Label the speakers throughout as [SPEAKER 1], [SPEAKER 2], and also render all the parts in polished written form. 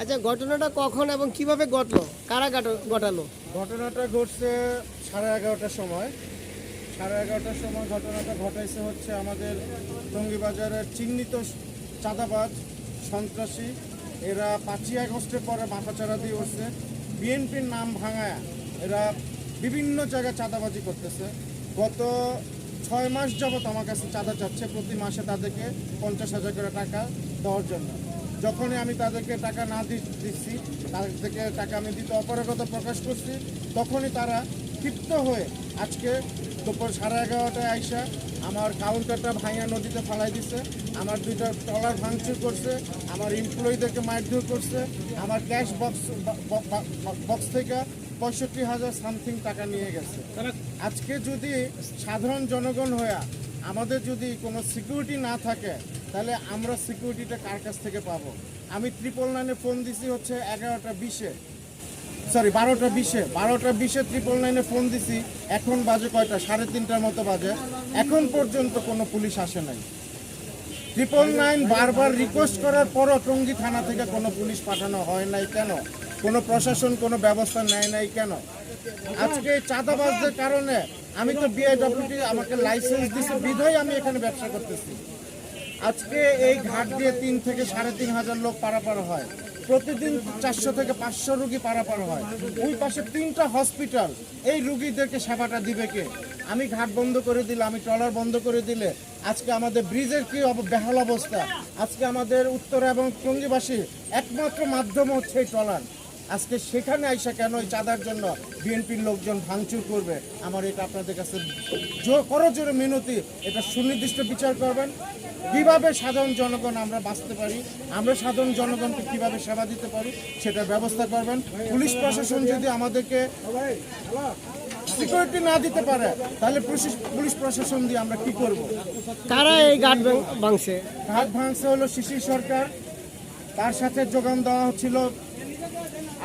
[SPEAKER 1] আচ্ছা, ঘটনাটা কখন এবং কিভাবে ঘটলো, কারা ঘটালো?
[SPEAKER 2] ঘটনাটা ঘটছে 11:30টার সময়। 11:30টার সময় ঘটনাটা ঘটাইছে হচ্ছে আমাদের টঙ্গীবাজারের চিহ্নিত চাঁদাবাজ সন্ত্রাসী। এরা 5ই আগস্টের পরে মাথাচাড়া দিয়ে উঠছে। বিএনপির নাম ভাঙায় এরা বিভিন্ন জায়গায় চাঁদাবাজি করতেছে। গত 6 মাস যাবত আমার কাছে চাঁদা চাচ্ছে, প্রতি মাসে তাদেরকে 50,000 করে টাকা দেওয়ার জন্য। যখনই আমি তাদেরকে টাকা না দিচ্ছি, তাদেরকে টাকা আমি দিতে অপারগতা প্রকাশ করছি, তখনই তারা ক্ষিপ্ত হয়ে আজকে দুপুর 11:30টায় আইসা আমার কাউন্টারটা ভাঙা নদীতে ফালাই দিছে, আমার 2টা ট্রলার ভাঙচুর করছে, আমার এমপ্লয়ীদেরকে মারধর করছে, আমার ক্যাশ বক্স থেকে 65,000 সামথিং টাকা নিয়ে গেছে। আজকে যদি সাধারণ জনগণ হয়ে আমাদের যদি কোনো সিকিউরিটি না থাকে, তাহলে আমরা সিকিউরিটিটা কার কাছ থেকে পাবো? আমি 999-এ ফোন দিছি হচ্ছে 12:20-এ 999-এ ফোন দিছি। এখন বাজে কয়টা? 3:30টার মতো বাজে। এখন পর্যন্ত কোনো পুলিশ আসে নাই। 999 বারবার রিকোয়েস্ট করার পরও টঙ্গী থানা থেকে কোনো পুলিশ পাঠানো হয় নাই কেন? কোনো প্রশাসন কোনো ব্যবস্থা নেয় নাই কেন? আজকে চাঁদাবাজদের কারণে আমি তো বিআইডব্লিউটি আমাকে লাইসেন্স দিছে বিধায় আমি এখানে ব্যবসা করতেছি। আজকে এই ঘাট দিয়ে 3 থেকে 3,500 লোক পারাপার হয়, প্রতিদিন 400 থেকে 500 রুগী পারাপার হয়। ওই পাশে 3টা হসপিটাল, এই রুগীদেরকে সেবাটা দিবে কে? আমি ঘাট বন্ধ করে দিলে, আমি ট্রলার বন্ধ করে দিলে আজকে আমাদের ব্রিজের কি বেহাল অবস্থা। আজকে আমাদের উত্তর এবং টঙ্গীবাসী একমাত্র মাধ্যম হচ্ছে এই ট্রলার। আজকে সেখানে আইসা কেন এই চাঁদার জন্য বিএনপির লোকজন ভাঙচুর করবে? আমার এটা আপনাদের কাছে করজোরে মিনতি, এটা সুনির্দিষ্ট বিচার করবেন। কিভাবে সাধারণ জনগণ আমরা বাঁচতে পারি, আমরা সাধারণ জনগণকে কিভাবে সেবা দিতে পারি সেটার ব্যবস্থা করবেন। পুলিশ প্রশাসন যদি আমাদেরকে সিকিউরিটি না দিতে পারে, তাহলে পুলিশ প্রশাসন দিয়ে আমরা কি করব?
[SPEAKER 1] কারা এই ঘাট ভাঙছে?
[SPEAKER 2] ঘাট ভাঙছে হলো শিশির সরকার, তার সাথে যোগান দেওয়া হচ্ছিল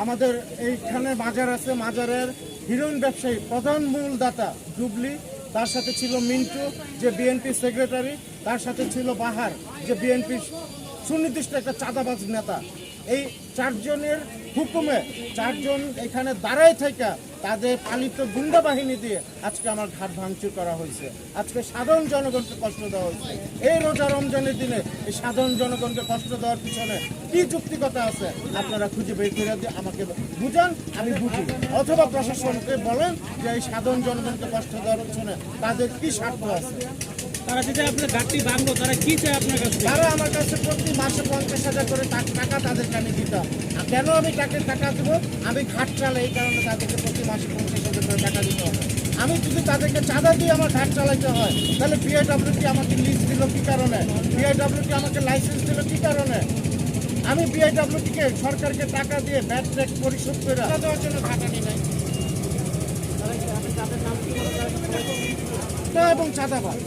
[SPEAKER 2] আমাদের এইখানে মাজার আছে, মাজারের হিরোইন ব্যবসায়ী প্রধান মূল দাতা ডুবলি, তার সাথে ছিল মিন্টু যে বিএনপি সেক্রেটারি, তার সাথে ছিল বাহার যে বিএনপির সুনির্দিষ্ট একটা চাঁদাবাজ নেতা। এই 4 জনের হুকুমে 4 জন এখানে দাঁড়ায় থেকে তাদের পালিত গুন্ডা বাহিনী দিয়ে আজকে আমার ঘাট ভাঙচুর করা হয়েছে। আজকে সাধারণ জনগণকে কষ্ট দেওয়া হয়েছে। এই রোজা রমজানের দিনে এই সাধারণ জনগণকে কষ্ট দেওয়ার পিছনে কি যুক্তিকতা আছে আপনারা খুঁজে বের করে দিয়ে আমাকে বুঝান, আমি বুঝি। অথবা প্রশাসনকে বলেন যে এই সাধারণ জনগণকে কষ্ট দেওয়ার পিছনে তাদের কি স্বার্থ আছে।
[SPEAKER 3] তারা যদি আপনার ঘাটটি ভাঙলো, তারা কি চায় আপনার কাছে?
[SPEAKER 2] তারা আমার কাছে প্রতি মাসে 50,000 করে টাকা তাদেরকে আমি দিতাম। কেন আমি তাকে টাকা দেবো? আমি ঘাট চালাই, এই কারণে তাদেরকে প্রতি মাসে 50,000 করে টাকা দিতে হবে। আমি যদি তাদেরকে চাঁদা দিয়ে আমার ঘাট চালাইতে হয়, তাহলে বিআইডব্লিউটি আমাকে লিজ দিল কি কারণে? বিআইডব্লিউটি আমাকে লাইসেন্স দিল কি কারণে? আমি বিআইডব্লিউটিকে সরকারকে টাকা দিয়ে ব্যাট ট্যাক্স পরিশোধ করে দেওয়ার জন্য ঘাটানি নাই এবং চাঁদাবাজ।